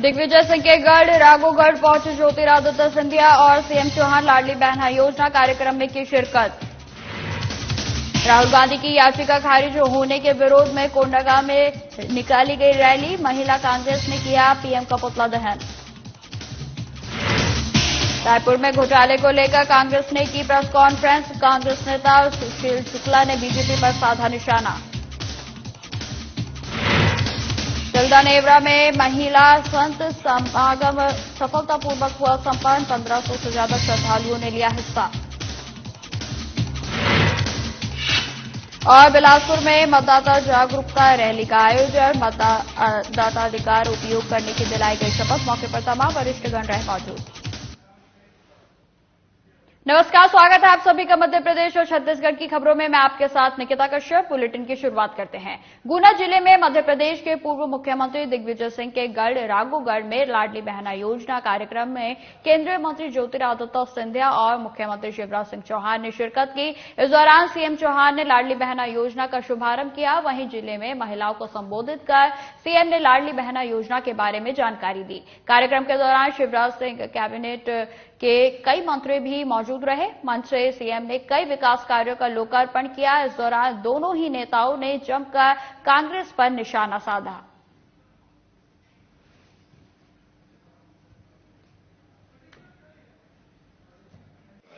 दिग्विजय सिंह के गढ़ राघोगढ़ पहुंचे ज्योतिरादित्य सिंधिया और सीएम चौहान लाडली बहना योजना कार्यक्रम में की शिरकत। राहुल गांधी की याचिका खारिज होने के विरोध में कोंडागांव में निकाली गई रैली। महिला कांग्रेस ने किया पीएम का पुतला दहन। रायपुर में घोटाले को लेकर कांग्रेस ने की प्रेस कॉन्फ्रेंस। कांग्रेस नेता सुशील शुक्ला ने बीजेपी पर साधा निशाना। तिल्दा नेवरा में महिला संत समागम सफलतापूर्वक हुआ संपन्न। 1500 से ज्यादा श्रद्धालुओं ने लिया हिस्सा। और बिलासपुर में मतदाता जागरूकता रैली का आयोजन। मतदाताधिकार उपयोग करने की दिलाई गई शपथ। मौके पर तमाम वरिष्ठगण रहे मौजूद। नमस्कार, स्वागत है आप सभी का मध्य प्रदेश और छत्तीसगढ़ की खबरों में। मैं आपके साथ निकिता कश्यप। बुलेटिन की शुरुआत करते हैं। गुना जिले में मध्य प्रदेश के पूर्व मुख्यमंत्री दिग्विजय सिंह के गढ़ राघोगढ़ में लाडली बहना योजना कार्यक्रम में केंद्रीय मंत्री ज्योतिरादित्य सिंधिया और मुख्यमंत्री शिवराज सिंह चौहान ने शिरकत की। इस दौरान सीएम चौहान ने लाडली बहना योजना का शुभारंभ किया। वहीं जिले में महिलाओं को संबोधित कर सीएम ने लाडली बहना योजना के बारे में जानकारी दी। कार्यक्रम के दौरान शिवराज सिंह कैबिनेट के कई मंत्री भी मौजूद रहे। मंच से सीएम ने कई विकास कार्यों का लोकार्पण किया। इस दौरान दोनों ही नेताओं ने जमकर कांग्रेस पर निशाना साधा।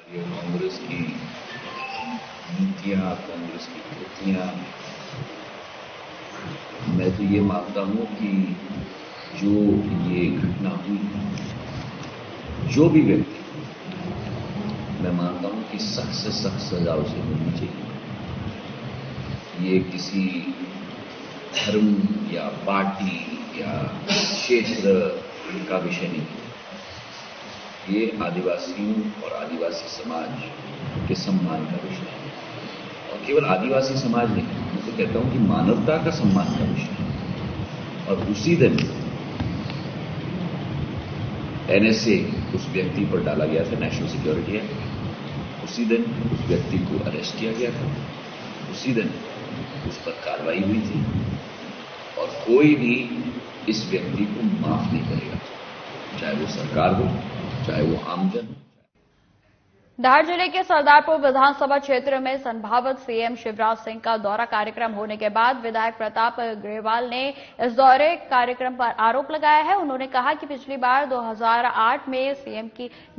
कांग्रेस की नीतियां, कांग्रेस की कृतियां, मैं तो ये मानता हूं कि जो ये घटना हुई, जो भी व्यक्ति, मैं मानता हूं कि सख्त से सख्त सजा उसे मिलनी चाहिए। ये किसी धर्म या पार्टी या क्षेत्र का विषय नहीं है। ये आदिवासियों और आदिवासी समाज के सम्मान का विषय है। और केवल आदिवासी समाज नहीं, मैं तो कहता हूं कि मानवता का सम्मान का विषय है। और उसी दिन एनएसए उस व्यक्ति पर डाला गया था, नेशनल सिक्योरिटी एक्ट। उसी दिन उस व्यक्ति को अरेस्ट किया गया था। उसी दिन उस पर कार्रवाई हुई थी। और कोई भी इस व्यक्ति को माफ नहीं करेगा, चाहे वो सरकार हो, चाहे वो आमजन हो। धार जिले के सरदारपुर विधानसभा क्षेत्र में संभावित सीएम शिवराज सिंह का दौरा कार्यक्रम होने के बाद विधायक प्रताप ग्रेवाल ने इस दौरे कार्यक्रम पर आरोप लगाया है। उन्होंने कहा कि पिछली बार 2008 में सीएम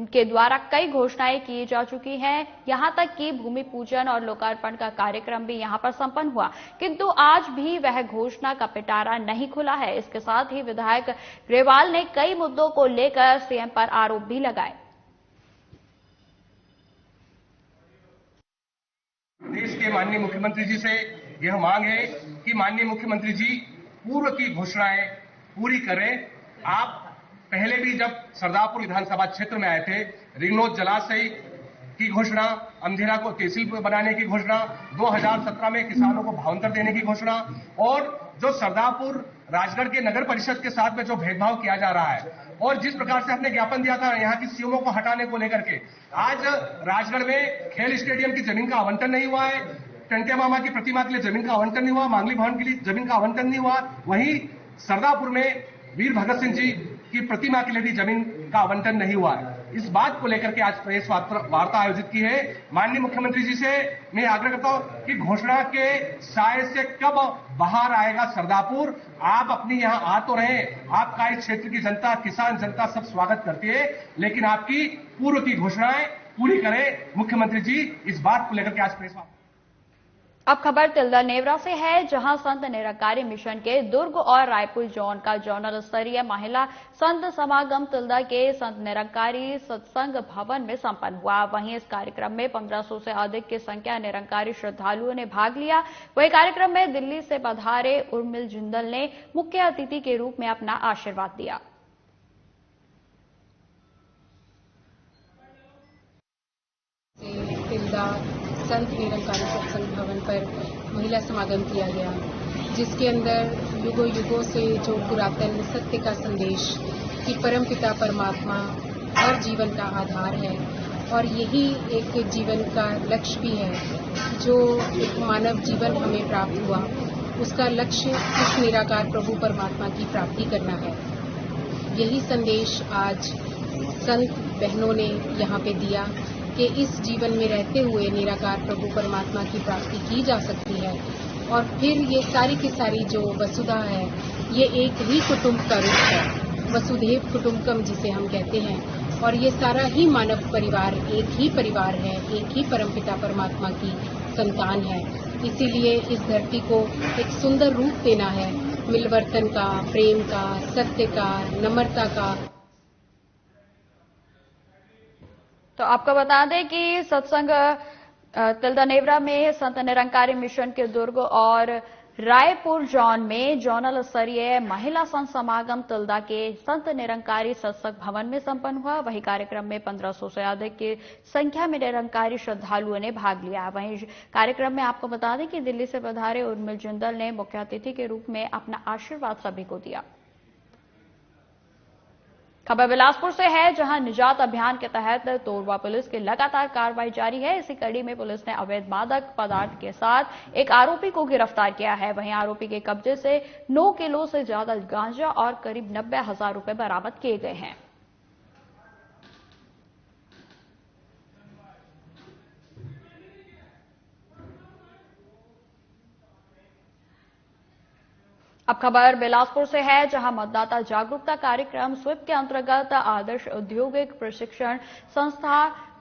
के द्वारा कई घोषणाएं की जा चुकी हैं। यहां तक कि भूमि पूजन और लोकार्पण का कार्यक्रम भी यहां पर संपन्न हुआ, किंतु आज भी वह घोषणा का पिटारा नहीं खुला है। इसके साथ ही विधायक ग्रेवाल ने कई मुद्दों को लेकर सीएम पर आरोप भी लगाए। देश के माननीय मुख्यमंत्री जी से यह मांग है कि माननीय मुख्यमंत्री जी पूर्व की घोषणाएं पूरी करें। आप पहले भी जब सरदारपुर विधानसभा क्षेत्र में आए थे, रिंगनोद जलाशय की घोषणा, अंधेरा को तहसील बनाने की घोषणा, 2017 में किसानों को भावांतर देने की घोषणा, और जो सरदारपुर राजगढ़ के नगर परिषद के साथ में जो भेदभाव किया जा रहा है, और जिस प्रकार से हमने ज्ञापन दिया था यहाँ की सीएमओ को हटाने को लेकर के, आज राजगढ़ में खेल स्टेडियम की जमीन का आवंटन नहीं हुआ है, टंटे मामा की प्रतिमा के लिए जमीन का आवंटन नहीं हुआ, मांगली भवन के लिए जमीन का आवंटन नहीं हुआ। वहीं सरदारपुर में वीर भगत सिंह जी की प्रतिमा के लिए भी जमीन का आवंटन नहीं हुआ है। इस बात को लेकर के आज प्रेस वार्ता आयोजित की है। माननीय मुख्यमंत्री जी से मैं आग्रह करता हूं कि घोषणा के साए से कब बाहर आएगा सरदारपुर। आप अपनी यहां आ तो रहे, आपका इस क्षेत्र की जनता, किसान जनता सब स्वागत करती है, लेकिन आपकी पूर्व की घोषणाएं पूरी करें मुख्यमंत्री जी। इस बात को लेकर के आज प्रेस वार्ता। अब खबर तिल्दा नेवरा से है, जहां संत निरंकारी मिशन के दुर्ग और रायपुर जोन का जोनल स्तरीय महिला संत समागम तिल्दा के संत निरंकारी सत्संग भवन में संपन्न हुआ। वहीं इस कार्यक्रम में 1500 से अधिक की संख्या निरंकारी श्रद्धालुओं ने भाग लिया। वहीं कार्यक्रम में दिल्ली से पधारे उर्मिल जिंदल ने मुख्य अतिथि के रूप में अपना आशीर्वाद दिया। तिल्दा संत निरंकारी सत्संग भवन पर महिला समागम किया गया, जिसके अंदर युगों युगों से जो पुरातन सत्य का संदेश कि परमपिता परमात्मा हर जीवन का आधार है और यही एक जीवन का लक्ष्य भी है। जो एक मानव जीवन हमें प्राप्त हुआ, उसका लक्ष्य उस निराकार प्रभु परमात्मा की प्राप्ति करना है। यही संदेश आज संत बहनों ने यहाँ पे दिया कि इस जीवन में रहते हुए निराकार प्रभु परमात्मा की प्राप्ति की जा सकती है। और फिर ये सारी की सारी जो वसुधा है, ये एक ही कुटुंब का रूप है, वसुधैव कुटुंबकम जिसे हम कहते हैं। और ये सारा ही मानव परिवार एक ही परिवार है, एक ही परमपिता परमात्मा की संतान है। इसीलिए इस धरती को एक सुंदर रूप देना है, मिलवर्तन का, प्रेम का, सत्य का, नम्रता का। तो आपको बता दें कि सत्संग तिल्दा नेवरा में संत निरंकारी मिशन के दुर्ग और रायपुर जॉन में जोनल स्तरीय महिला संत समागम तिल्दा के संत निरंकारी सत्संग भवन में संपन्न हुआ। वहीं कार्यक्रम में 1500 से अधिक की संख्या में निरंकारी श्रद्धालुओं ने भाग लिया। वहीं कार्यक्रम में आपको बता दें कि दिल्ली से पधारे उर्मिल जिंदल ने मुख्य अतिथि के रूप में अपना आशीर्वाद सभी को दिया। खबर बिलासपुर से है, जहां निजात अभियान के तहत तोरवा पुलिस की लगातार कार्रवाई जारी है। इसी कड़ी में पुलिस ने अवैध मादक पदार्थ के साथ एक आरोपी को गिरफ्तार किया है। वहीं आरोपी के कब्जे से 9 किलो से ज्यादा गांजा और करीब 90,000 रुपए बरामद किए गए हैं। अब खबर बिलासपुर से है, जहां मतदाता जागरूकता कार्यक्रम स्वीप के अंतर्गत आदर्श औद्योगिक प्रशिक्षण संस्था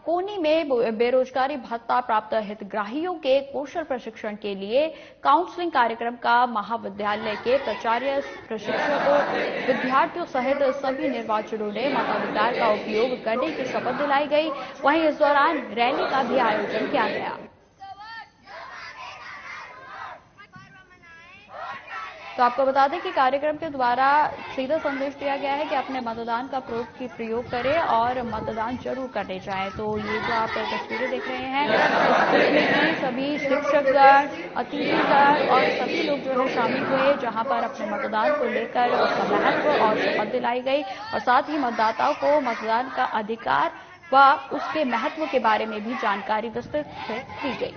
कोनी में बेरोजगारी भत्ता प्राप्त हितग्राहियों के कौशल प्रशिक्षण के लिए काउंसलिंग कार्यक्रम का महाविद्यालय के प्राचार्य, प्रशिक्षकों, विद्यार्थियों सहित सभी निर्वाचकों ने मताधिकार का उपयोग करने की शपथ दिलाई गई। वहीं इस दौरान रैली का भी आयोजन किया गया। तो आपको बता दें कि कार्यक्रम के द्वारा सीधा संदेश दिया गया है कि अपने मतदान का प्रयोग करें और मतदान जरूर करने जाएं। तो ये जो आप तस्वीरें देख रहे हैं, इसमें सभी शिक्षकगण, अतिथिगण और सभी लोग जो है शामिल हुए, जहां पर अपने मतदान को लेकर उसका महत्व और शपथ दिलाई गई और साथ ही मतदाताओं को मतदान का अधिकार व उसके महत्व के बारे में भी जानकारी विस्तृत से दी गई।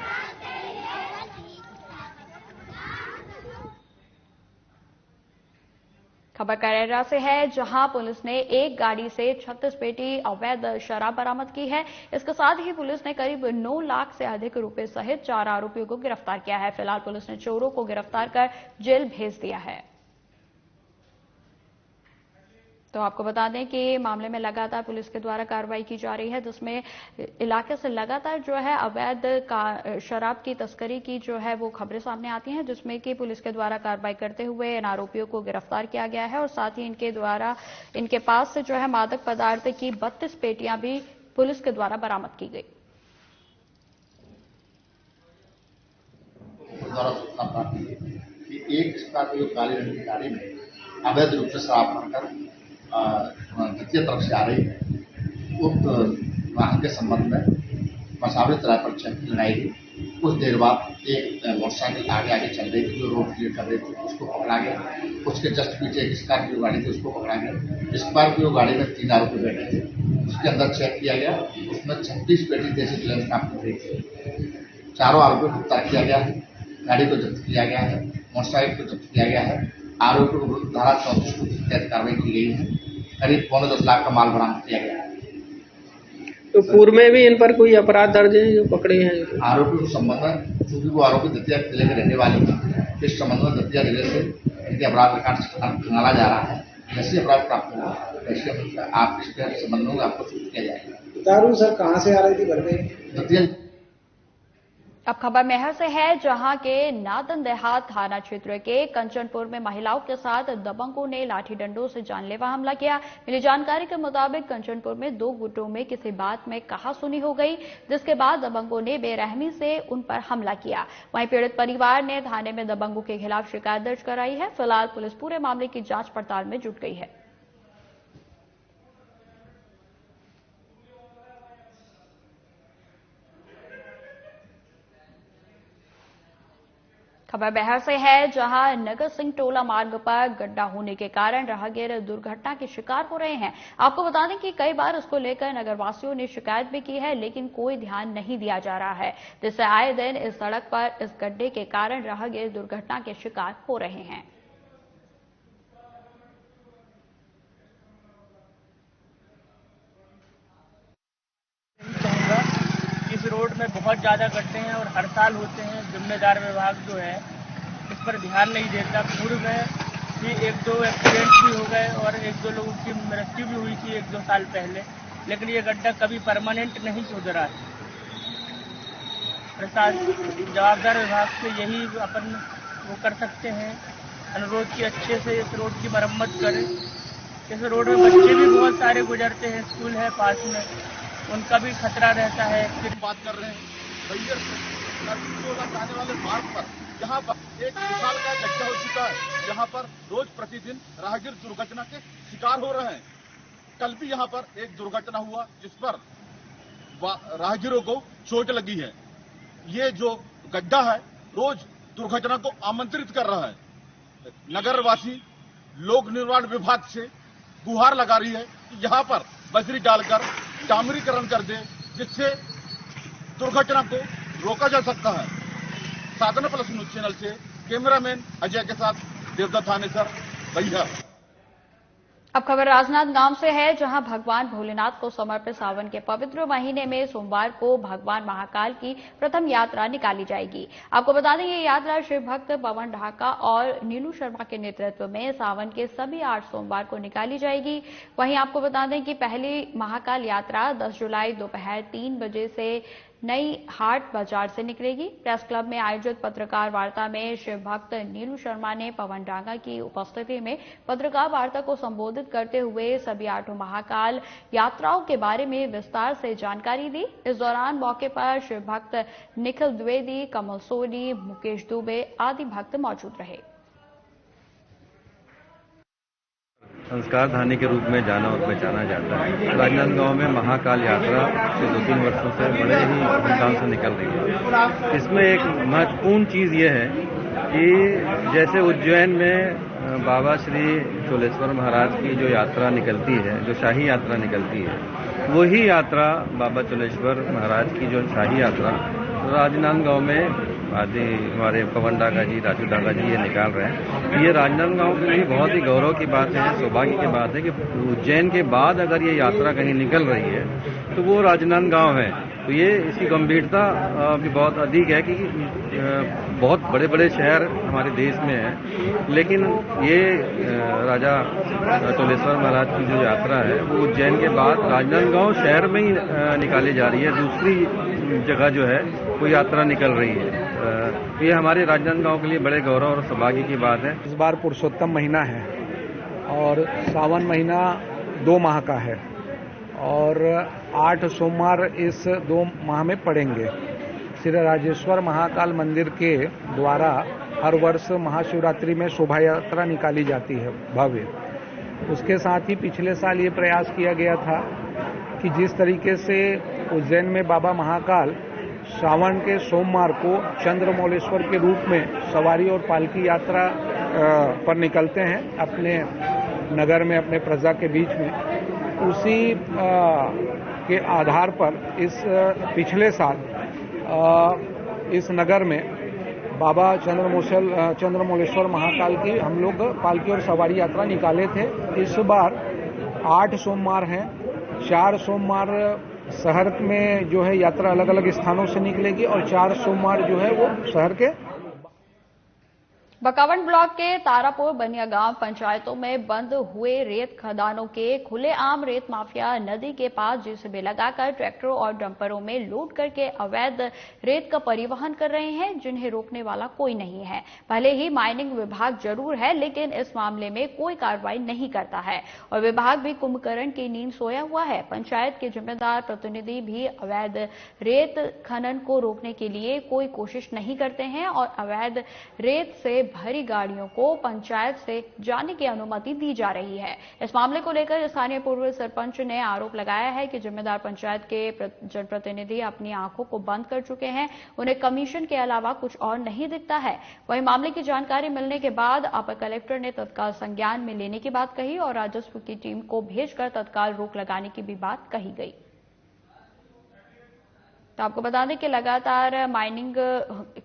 खबर करेरा से है, जहां पुलिस ने एक गाड़ी से 36 पेटी अवैध शराब बरामद की है। इसके साथ ही पुलिस ने करीब 9 लाख से अधिक रुपए सहित 4 आरोपियों को गिरफ्तार किया है। फिलहाल पुलिस ने चोरों को गिरफ्तार कर जेल भेज दिया है। तो आपको बता दें कि मामले में लगातार पुलिस के द्वारा कार्रवाई की जा रही है, जिसमें इलाके से लगातार जो है अवैध शराब की तस्करी की जो है वो खबरें सामने आती हैं, जिसमें कि पुलिस के द्वारा कार्रवाई करते हुए इन आरोपियों को गिरफ्तार किया गया है और साथ ही इनके पास से जो है मादक पदार्थ की 32 पेटियां भी पुलिस के द्वारा बरामद की गई। एक स्कॉर्पियो काली रंग की गाड़ी में अवैध रूप से शराब भरकर द्वितीय तरफ से आ रही है। उक्त वाहन के संबंध में मसावरी तराई पर चेकिंग लगाई गई। कुछ देर बाद एक मोटरसाइकिल आगे चल रही थी, जो रोड क्लियर कर रही थी, उसको पकड़ा गया। उसके जस्ट पीछे एक स्कॉर्पियो गाड़ी थी, उसको पकड़ा गया। स्कॉर्पियो गाड़ी में 3 आरोपी बैठे थे। उसके अंदर चेक किया गया, उसमें 36 पेटी देसी ग्लैंड प्राप्त हुई थी। 4 आरोपियों को गिरफ्तार किया गया है। गाड़ी को जब्त किया गया है, मोटरसाइकिल को जब्त किया गया है। आरोपियों को विरुद्ध धारा 34 को तहत कार्रवाई की गई है। करीब 10 लाख का माल बरामद किया गया है। तो पूर्व में भी इन पर कोई अपराध दर्ज है जो पकड़े हैं? आरोपी को संबंध में, चूंकि वो आरोपी दतिया जिले के रहने वाले हैं, इस संबंध में दतिया जिले से इनके अपराध रिकॉर्ड खंगाला जा रहा है। जैसे अपराध प्राप्त होगा वैसे आप इसके संबंध में आपको सूचित किया जाएगा। दारू सर कहाँ से आ रही थी भर में? दतिया। अब खबर मेहर से है, जहां के नादन देहात थाना क्षेत्र के कंचनपुर में महिलाओं के साथ दबंगों ने लाठी डंडों से जानलेवा हमला किया। मिली जानकारी के मुताबिक कंचनपुर में 2 गुटों में किसी बात में कहासुनी हो गई, जिसके बाद दबंगों ने बेरहमी से उन पर हमला किया। वहीं पीड़ित परिवार ने थाने में दबंगों के खिलाफ शिकायत दर्ज कराई है। फिलहाल पुलिस पूरे मामले की जांच पड़ताल में जुट गई है। खबर बहर से है, जहां नगर सिंह टोला मार्ग पर गड्ढा होने के कारण राहगीर दुर्घटना के शिकार हो रहे हैं। आपको बता दें कि कई बार इसको लेकर नगरवासियों ने शिकायत भी की है, लेकिन कोई ध्यान नहीं दिया जा रहा है, जिससे आए दिन इस सड़क पर इस गड्ढे के कारण राहगीर दुर्घटना के शिकार हो रहे हैं। रोड में बहुत ज़्यादा गड्ढे हैं और हर साल होते हैं। जिम्मेदार विभाग जो है इस पर ध्यान नहीं देता। पूर्व में भी 1-2 एक्सीडेंट भी हो गए और 1-2 लोगों की मृत्यु भी हुई थी 1-2 साल पहले, लेकिन ये गड्ढा कभी परमानेंट नहीं सुधरा है। प्रशासन जवाबदार विभाग से यही अपन वो कर सकते हैं अनुरोध कि अच्छे से इस रोड की मरम्मत करें। इस रोड में बच्चे भी बहुत सारे गुजरते हैं, स्कूल है पास में, उनका भी खतरा रहता है। फिर बात कर रहे हैं बैरियर से जाने वाले मार्ग पर यहाँ पर एक विशाल का गड्ढा हो चुका है, यहाँ पर रोज प्रतिदिन राहगीर दुर्घटना के शिकार हो रहे हैं। कल भी यहाँ पर एक दुर्घटना हुआ जिस पर राहगीरों को चोट लगी है। ये जो गड्ढा है रोज दुर्घटना को आमंत्रित कर रहा है। नगरवासी लोक निर्माण विभाग से गुहार लगा रही है कि यहाँ पर बजरी डालकर डामरीकरण कर दे, जिससे दुर्घटना को रोका जा सकता है। साधना प्लस न्यूज चैनल से कैमरामैन अजय के साथ देवदत्त थानेसर भैया। अब खबर राजनांदगांव से है, जहां भगवान भोलेनाथ को समर्पित सावन के पवित्र महीने में सोमवार को भगवान महाकाल की प्रथम यात्रा निकाली जाएगी। आपको बता दें, ये यात्रा शिव भक्त पवन ढाका और नीलू शर्मा के नेतृत्व में सावन के सभी 8 सोमवार को निकाली जाएगी। वहीं आपको बता दें कि पहली महाकाल यात्रा 10 जुलाई दोपहर 3 बजे से नई हाट बाजार से निकलेगी। प्रेस क्लब में आयोजित पत्रकार वार्ता में शिव भक्त नीलू शर्मा ने पवन डांगा की उपस्थिति में पत्रकार वार्ता को संबोधित करते हुए सभी 8 महाकाल यात्राओं के बारे में विस्तार से जानकारी दी। इस दौरान मौके पर शिव भक्त निखिल द्विवेदी, कमल सोनी, मुकेश दुबे आदि भक्त मौजूद रहे। संस्कार धानी के रूप में जाना और पहचाना जाता है। राजनांदगांव में महाकाल यात्रा पिछले 2-3 वर्षों से बड़े ही धूमधाम से निकल रही है। इसमें एक महत्वपूर्ण चीज़ ये है कि जैसे उज्जैन में बाबा श्री चोलेश्वर महाराज की जो यात्रा निकलती है, जो शाही यात्रा निकलती है, वही यात्रा बाबा चोलेश्वर महाराज की जो शाही यात्रा राजनांदगांव में आदि हमारे पवन डागा जी, राजू डागा जी ये निकाल रहे हैं। ये राजनांदगांव के लिए बहुत ही गौरव की बात है, सौभाग्य की बात है कि उज्जैन के बाद अगर ये यात्रा कहीं निकल रही है तो वो राजनांदगांव है। तो ये इसकी गंभीरता भी बहुत अधिक है कि बहुत बड़े बड़े शहर हमारे देश में हैं, लेकिन ये राजा चोलेश्वर महाराज की जो यात्रा है वो उज्जैन के बाद राजनांदगांव शहर में ही निकाली जा रही है। दूसरी जगह जो है वो यात्रा निकल रही है। ये हमारे राजनांदगांव के लिए बड़े गौरव और सौभाग्य की बात है। इस बार पुरुषोत्तम महीना है और सावन महीना 2 माह का है और 8 सोमवार इस 2 माह में पड़ेंगे। श्री राजेश्वर महाकाल मंदिर के द्वारा हर वर्ष महाशिवरात्रि में शोभा यात्रा निकाली जाती है भव्य। उसके साथ ही पिछले साल ये प्रयास किया गया था कि जिस तरीके से उज्जैन में बाबा महाकाल श्रावण के सोमवार को चंद्रमौलेश्वर के रूप में सवारी और पालकी यात्रा पर निकलते हैं अपने नगर में, अपने प्रजा के बीच में, उसी के आधार पर इस पिछले साल इस नगर में बाबा चंद्रमौलेश्वर महाकाल की हम लोग पालकी और सवारी यात्रा निकाले थे। इस बार 8 सोमवार हैं, 4 सोमवार शहर में जो है यात्रा अलग अलग स्थानों से निकलेगी और 4 सोमवार जो है वो शहर के बकावंड ब्लॉक के तारापुर बनिया गांव पंचायतों में बंद हुए रेत खदानों के खुलेआम रेत माफिया नदी के पास जेसीबी लगाकर ट्रैक्टरों और डंपरों में लोड करके अवैध रेत का परिवहन कर रहे हैं, जिन्हें रोकने वाला कोई नहीं है। भले ही माइनिंग विभाग जरूर है, लेकिन इस मामले में कोई कार्रवाई नहीं करता है और विभाग भी कुंभकर्ण की नींद सोया हुआ है। पंचायत के जिम्मेदार प्रतिनिधि भी अवैध रेत खनन को रोकने के लिए कोई कोशिश नहीं करते हैं और अवैध रेत से भरी गाड़ियों को पंचायत से जाने की अनुमति दी जा रही है। इस मामले को लेकर स्थानीय पूर्व सरपंच ने आरोप लगाया है कि जिम्मेदार पंचायत के जनप्रतिनिधि अपनी आंखों को बंद कर चुके हैं, उन्हें कमीशन के अलावा कुछ और नहीं दिखता है। वहीं मामले की जानकारी मिलने के बाद अपर कलेक्टर ने तत्काल संज्ञान में लेने की बात कही और राजस्व की टीम को भेजकर तत्काल रोक लगाने की भी बात कही गई। तो आपको बता दें कि लगातार माइनिंग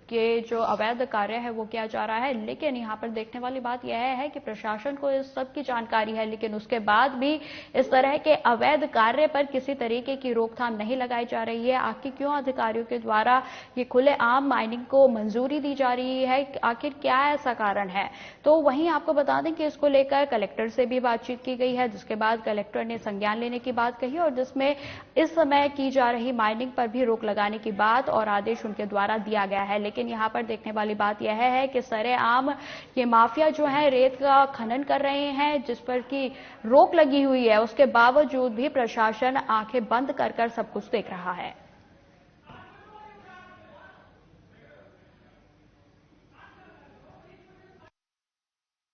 के जो अवैध कार्य है वो किया जा रहा है, लेकिन यहाँ पर देखने वाली बात यह है कि प्रशासन को इस सब की जानकारी है, लेकिन उसके बाद भी इस तरह के अवैध कार्य पर किसी तरीके की रोकथाम नहीं लगाई जा रही है। आखिर क्यों अधिकारियों के द्वारा ये खुलेआम माइनिंग को मंजूरी दी जा रही है, आखिर क्या ऐसा कारण है? तो वहीं आपको बता दें कि इसको लेकर कलेक्टर से भी बातचीत की गई है, जिसके बाद कलेक्टर ने संज्ञान लेने की बात कही और जिसमें इस समय की जा रही माइनिंग पर भी रोक लगाने की बात और आदेश उनके द्वारा दिया गया है। लेकिन यहां पर देखने वाली बात यह है कि सरेआम ये माफिया जो है रेत का खनन कर रहे हैं, जिस पर की रोक लगी हुई है, उसके बावजूद भी प्रशासन आंखें बंद कर सब कुछ देख रहा है।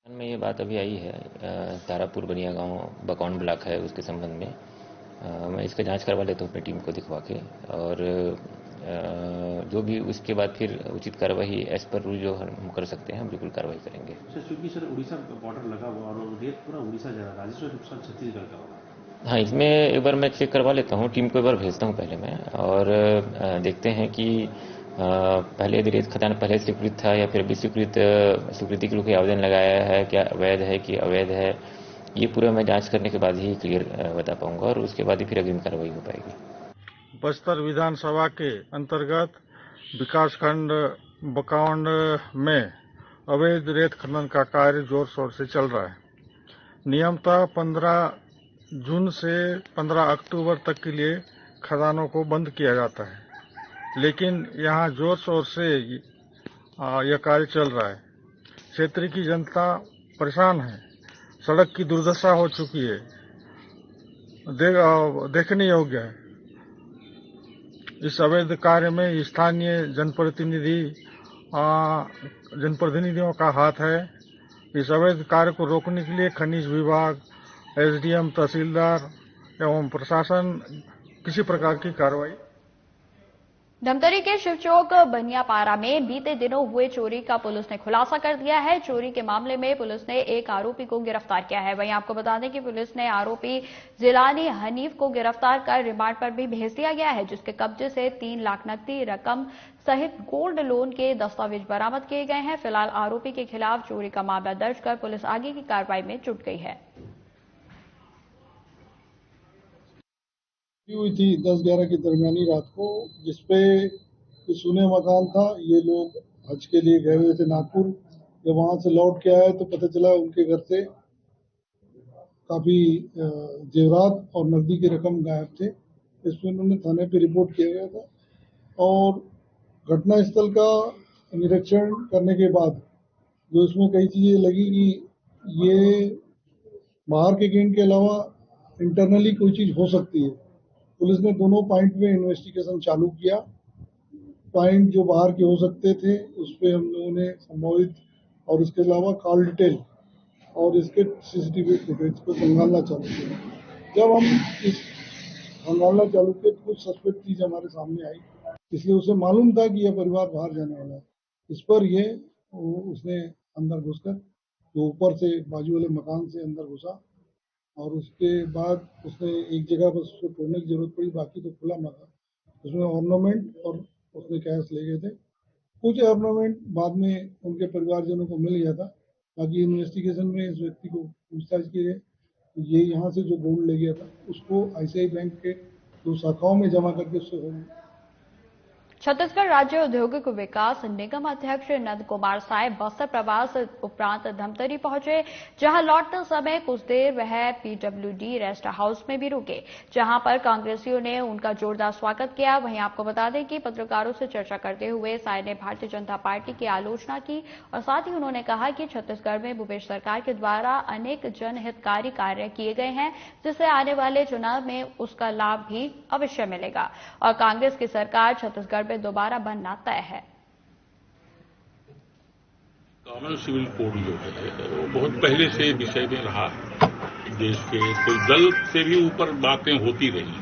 में ये बात अभी आई है, तारापुर बनिया गांव बकौन ब्लॉक है, उसके संबंध में मैं इसका जांच करवा लेता हूँ अपनी टीम को दिखवा के, और जो भी उसके बाद फिर उचित कार्रवाई एज पर रूल जो हम कर सकते हैं हम बिल्कुल कार्रवाई करेंगे। क्योंकि सर उड़ीसा बॉर्डर लगा हुआ और रेत पूरा उड़ीसा जा रहा है, राजस्थान के साथ छत्तीसगढ़ का होगा। हाँ, इसमें एक बार मैं चेक करवा लेता हूँ, टीम को एक बार भेजता हूँ पहले मैं, और देखते हैं कि पहले यदि रेत खदान पहले स्वीकृत था या फिर अभी स्वीकृति के लिए आवेदन लगाया है, क्या अवैध है कि अवैध है, ये पूरा मैं जांच करने के बाद ही क्लियर बता पाऊंगा और उसके बाद ही फिर अग्रिम कार्रवाई हो पाएगी। बस्तर विधानसभा के अंतर्गत विकासखंड बकौंड में अवैध रेत खनन का कार्य जोर शोर से चल रहा है। नियमतः 15 जून से 15 अक्टूबर तक के लिए खदानों को बंद किया जाता है, लेकिन यहाँ जोर शोर से यह कार्य चल रहा है। क्षेत्र की जनता परेशान है, सड़क की दुर्दशा हो चुकी है, देखने योग्य है। इस अवैध कार्य में स्थानीय जनप्रतिनिधियों का हाथ है। इस अवैध कार्य को रोकने के लिए खनिज विभाग, एसडीएम, तहसीलदार एवं प्रशासन किसी प्रकार की कार्रवाई। धमतरी के शिवचौक बनियापारा में बीते दिनों हुए चोरी का पुलिस ने खुलासा कर दिया है। चोरी के मामले में पुलिस ने एक आरोपी को गिरफ्तार किया है। वहीं आपको बता दें कि पुलिस ने आरोपी जिलानी हनीफ को गिरफ्तार कर रिमांड पर भी भेज दिया गया है, जिसके कब्जे से 3 लाख नकदी रकम सहित गोल्ड लोन के दस्तावेज बरामद किए गए हैं। फिलहाल आरोपी के खिलाफ चोरी का मामला दर्ज कर पुलिस आगे की कार्रवाई में जुट गई है। हुई थी 10-11 की दरमियानी रात को, जिसपे सुने मकान था। ये लोग हज के लिए गए हुए थे नागपुर। जब वहां से लौट के आए तो पता चला उनके घर से काफी जेवरात और नकदी की रकम गायब थे। इसमें उन्होंने थाने पे रिपोर्ट किया गया था और घटना स्थल का निरीक्षण करने के बाद जो इसमें कई चीजें लगी कि ये बाहर के गेंद के अलावा इंटरनली कोई चीज हो सकती है। पुलिस ने दोनों पॉइंट में इन्वेस्टिगेशन चालू किया। पॉइंट जो बाहर के हो सकते थे उस पर हम लोगों ने संभावित और इसके अलावा कॉल डिटेल और इसके सीसीटीवी फुटेज को खंगालना चालू किया। जब हम इस खंगालना चालू किए तो कुछ सस्पेक्ट चीज हमारे सामने आई, इसलिए उसे मालूम था कि यह परिवार बाहर जाने वाला है। इस पर उसने अंदर घुसकर जो ऊपर से बाजू वाले मकान से अंदर घुसा और उसके बाद उसने एक जगह बस उसको तोड़ने की जरूरत पड़ी, बाकी तो खुला मकान। उसमें ऑर्नामेंट और उसने कैश ले गए थे। कुछ ऑर्नामेंट बाद में उनके परिवारजनों को मिल गया था। बाकी इन्वेस्टिगेशन में इस व्यक्ति को पूछताछ की है। ये यहाँ से जो गोल्ड ले गया था उसको आईसीआई बैंक के 2 शाखाओं में जमा करके उससे छत्तीसगढ़ राज्य औद्योगिक विकास निगम अध्यक्ष नंद कुमार साय बस्तर प्रवास उपरांत धमतरी पहुंचे, जहां लौटते समय कुछ देर वह पीडब्ल्यूडी रेस्ट हाउस में भी रुके, जहां पर कांग्रेसियों ने उनका जोरदार स्वागत किया। वहीं आपको बता दें कि पत्रकारों से चर्चा करते हुए साय ने भारतीय जनता पार्टी की आलोचना की और साथ ही उन्होंने कहा कि छत्तीसगढ़ में भूपेश सरकार के द्वारा अनेक जनहितकारी कार्य किए गए हैं, जिससे आने वाले चुनाव में उसका लाभ भी अवश्य मिलेगा और कांग्रेस की सरकार छत्तीसगढ़ में दोबारा बनना तय है। कॉमन सिविल कोड जो है वो बहुत पहले से विषय में रहा है। देश के कोई दल से भी ऊपर बातें होती रही।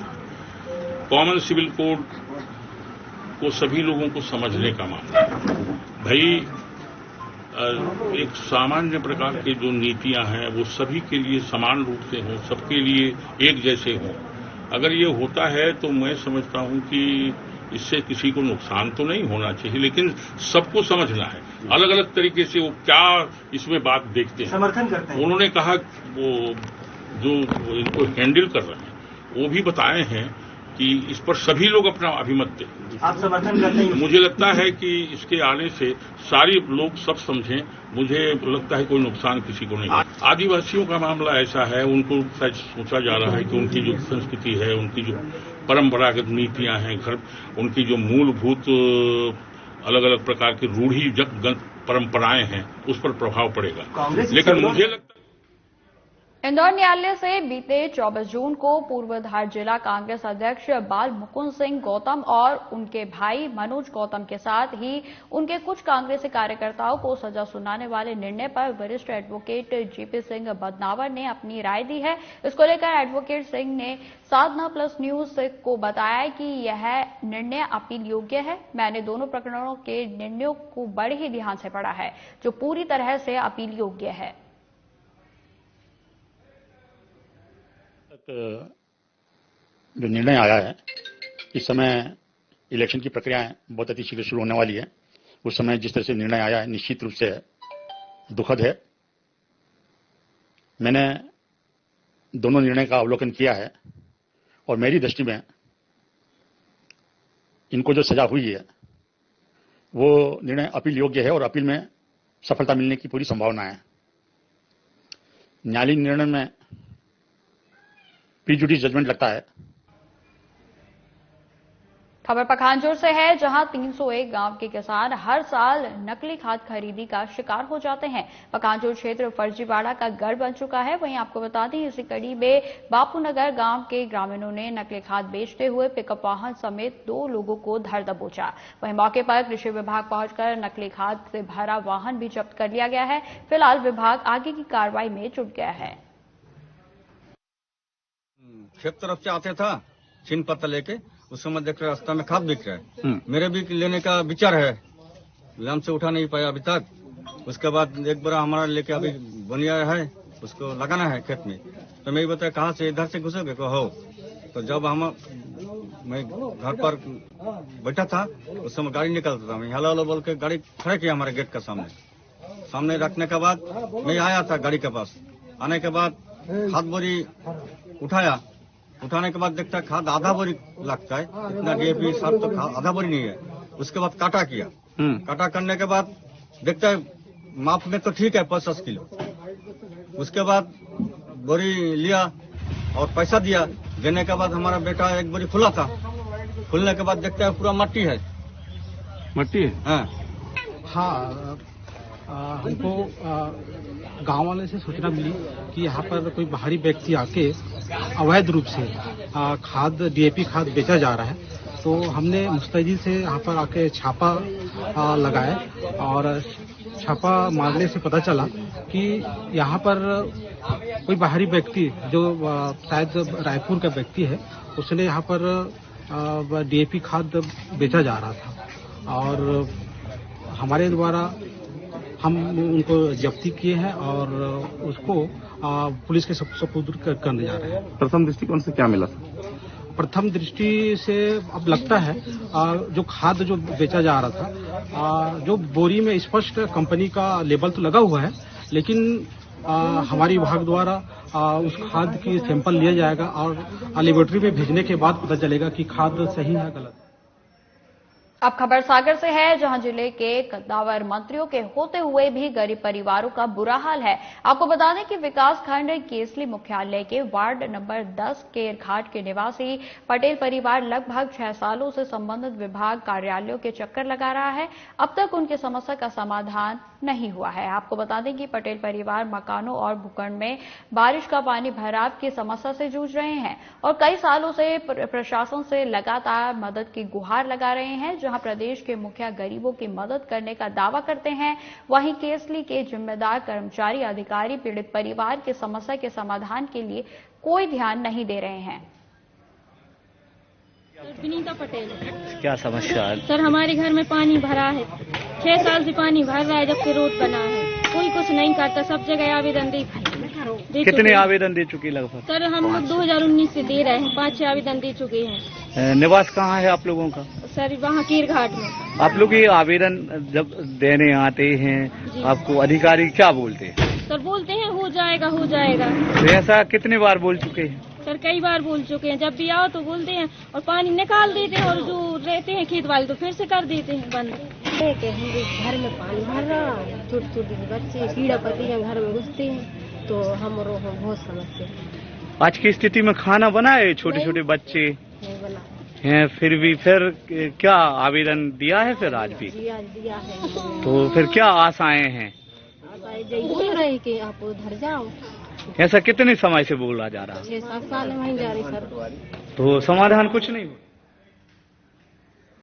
कॉमन सिविल कोड को सभी लोगों को समझने का मामला है। भाई एक सामान्य प्रकार की जो नीतियां हैं वो सभी के लिए समान रूप से हों, सबके लिए एक जैसे हों। अगर ये होता है तो मैं समझता हूं कि इससे किसी को नुकसान तो नहीं होना चाहिए, लेकिन सबको समझना है अलग अलग तरीके से वो क्या इसमें बात देखते हैं, समर्थन करते हैं। उन्होंने कहा वो जो इनको हैंडल कर रहे हैं वो भी बताए हैं कि इस पर सभी लोग अपना अभिमत दें। आप समर्थन करते हैं? मुझे लगता है कि इसके आने से सारे लोग सब समझें, मुझे लगता है कोई नुकसान किसी को नहीं। आदिवासियों का मामला ऐसा है, उनको सच सोचा जा रहा है कि उनकी जो संस्कृति है, उनकी जो परंपरागत नीतियां हैं, घर उनकी जो मूलभूत अलग अलग प्रकार की रूढ़िगत परंपराएं हैं उस पर प्रभाव पड़ेगा। लेकिन मुझे लगता इंदौर न्यायालय से बीते 24 जून को पूर्व धार जिला कांग्रेस अध्यक्ष बाल मुकुंद सिंह गौतम और उनके भाई मनोज गौतम के साथ ही उनके कुछ कांग्रेसी कार्यकर्ताओं को सजा सुनाने वाले निर्णय पर वरिष्ठ एडवोकेट जीपी सिंह बदनावर ने अपनी राय दी है। इसको लेकर एडवोकेट सिंह ने साधना प्लस न्यूज को बताया कि यह निर्णय अपील योग्य है। मैंने दोनों प्रकरणों के निर्णयों को बड़े ही ध्यान से पढ़ा है, जो पूरी तरह से अपील योग्य है। जो निर्णय आया है, इस समय इलेक्शन की प्रक्रियाएं बहुत अति शीघ्र शुरू होने वाली है। उस समय जिस तरह से निर्णय आया है निश्चित रूप से दुखद है। मैंने दोनों निर्णय का अवलोकन किया है और मेरी दृष्टि में इनको जो सजा हुई है वो निर्णय अपील योग्य है और अपील में सफलता मिलने की पूरी संभावना है। न्यायालयीन निर्णय में प्रीजुडिस जजमेंट लगता है। खबर पखानजोर से है, जहां 301 गांव के किसान हर साल नकली खाद खरीदी का शिकार हो जाते हैं। पखानजोर क्षेत्र फर्जीवाड़ा का गढ़ बन चुका है। वहीं आपको बता दें, इसी कड़ी में बापूनगर गांव के ग्रामीणों ने नकली खाद बेचते हुए पिकअप वाहन समेत 2 लोगों को धर दबोचा। वहीं मौके पर कृषि विभाग पहुंचकर नकली खाद से भरा वाहन भी जब्त कर लिया गया है। फिलहाल विभाग आगे की कार्रवाई में जुट गया है। खेत तरफ से आते था छीन पत्ता लेके, उस समय देख रहे रास्ता में खाद बिक रहा है। मेरे भी लेने का विचार है, हमसे उठा नहीं पाया अभी तक। उसके बाद एक बार हमारा लेके अभी बनिया है, उसको लगाना है खेत में। तो मैं बताया कहाँ से, इधर से घुसोगे को हो। तो जब मैं घर पर बैठा था उस समय गाड़ी निकलता था, मैं हेलो हेलो बोल के गाड़ी खड़े किया हमारे गेट का सामने रखने के बाद मैं आया था गाड़ी के पास। आने के बाद खाद बोरी उठाने के बाद देखता है खाद आधा बोरी लगता है, इतना डीएपी सब तो आधा बोरी नहीं है। उसके बाद काटा किया, काटा करने के बाद देखता है माप में तो ठीक है 50 किलो। उसके बाद बोरी लिया और पैसा दिया। देने के बाद हमारा बेटा एक बोरी खुला था, खुलने के बाद देखता है पूरा मट्टी है। हाँ, हमको गांव वाले से सूचना मिली कि यहाँ पर कोई बाहरी व्यक्ति आके अवैध रूप से खाद डीएपी खाद बेचा जा रहा है। तो हमने मुस्तैदी से यहाँ पर आके छापा लगाया और छापा मारने से पता चला कि यहाँ पर कोई बाहरी व्यक्ति जो शायद रायपुर का व्यक्ति है, उसने यहाँ पर डीएपी खाद बेचा जा रहा था और हमारे द्वारा हम उनको जब्ती किए हैं और उसको पुलिस के सुपुर्द करने जा रहे हैं। प्रथम दृष्टिकोण से क्या मिला? प्रथम दृष्टि से अब लगता है जो खाद जो बेचा जा रहा था, जो बोरी में स्पष्ट कंपनी का लेबल तो लगा हुआ है, लेकिन हमारी विभाग द्वारा उस खाद की सैंपल लिया जाएगा और लेबोरेटरी में भेजने के बाद पता चलेगा कि खाद सही है गलत। अब खबर सागर से है, जहां जिले के कद्दावर मंत्रियों के होते हुए भी गरीब परिवारों का बुरा हाल है। आपको बता दें कि विकास खंड केसली मुख्यालय के वार्ड नंबर 10 केरघाट के निवासी पटेल परिवार लगभग 6 सालों से संबंधित विभाग कार्यालयों के चक्कर लगा रहा है। अब तक उनकी समस्या का समाधान नहीं हुआ है। आपको बता दें कि पटेल परिवार मकानों और भूखंड में बारिश का पानी भराव की समस्या से जूझ रहे हैं और कई सालों से प्रशासन से लगातार मदद की गुहार लगा रहे हैं। जहां प्रदेश के मुखिया गरीबों की मदद करने का दावा करते हैं, वहीं केसली के जिम्मेदार कर्मचारी अधिकारी पीड़ित परिवार की समस्या के समाधान के लिए कोई ध्यान नहीं दे रहे हैं। विनीता पटेल। क्या समस्या है? सर, हमारे घर में पानी भरा है, 6 साल से पानी भर रहा है जब से रोड बना है। कोई कुछ नहीं करता, सब जगह आवेदन दे कितने आवेदन दे चुके लगभग? सर, हम लोग 2019 से दे रहे हैं, 5-6 आवेदन दे चुके हैं। निवास कहाँ है आप लोगों का? सर वहाँ कीर घाट में। आप लोग ये आवेदन जब देने आते हैं आपको अधिकारी क्या बोलते हैं? सर बोलते हैं हो जाएगा हो जाएगा। तो ऐसा कितने बार बोल चुके हैं? सर कई बार बोल चुके हैं, जब भी आओ तो बोलते हैं और पानी निकाल देते हैं, और जो रहते हैं खेत वाले तो फिर से कर देते हैं बंद। घर में पानी भर रहा है, छोटे छोटे बच्चे कीड़ा पतियां घर में घुसते हैं, तो हम बहुत समस्या है। आज की स्थिति में खाना बनाए छोटे छोटे बच्चे नहीं बना हैं, फिर क्या आवेदन दिया है फिर आज भी? दिया है। तो फिर क्या आशाएं हैं? बोल रहे कि आप उधर जाओ। ऐसा कितने समय से बोला जा रहा है? 6-7 साल वहीं जा रही सर। तो समाधान कुछ नहीं हुआ?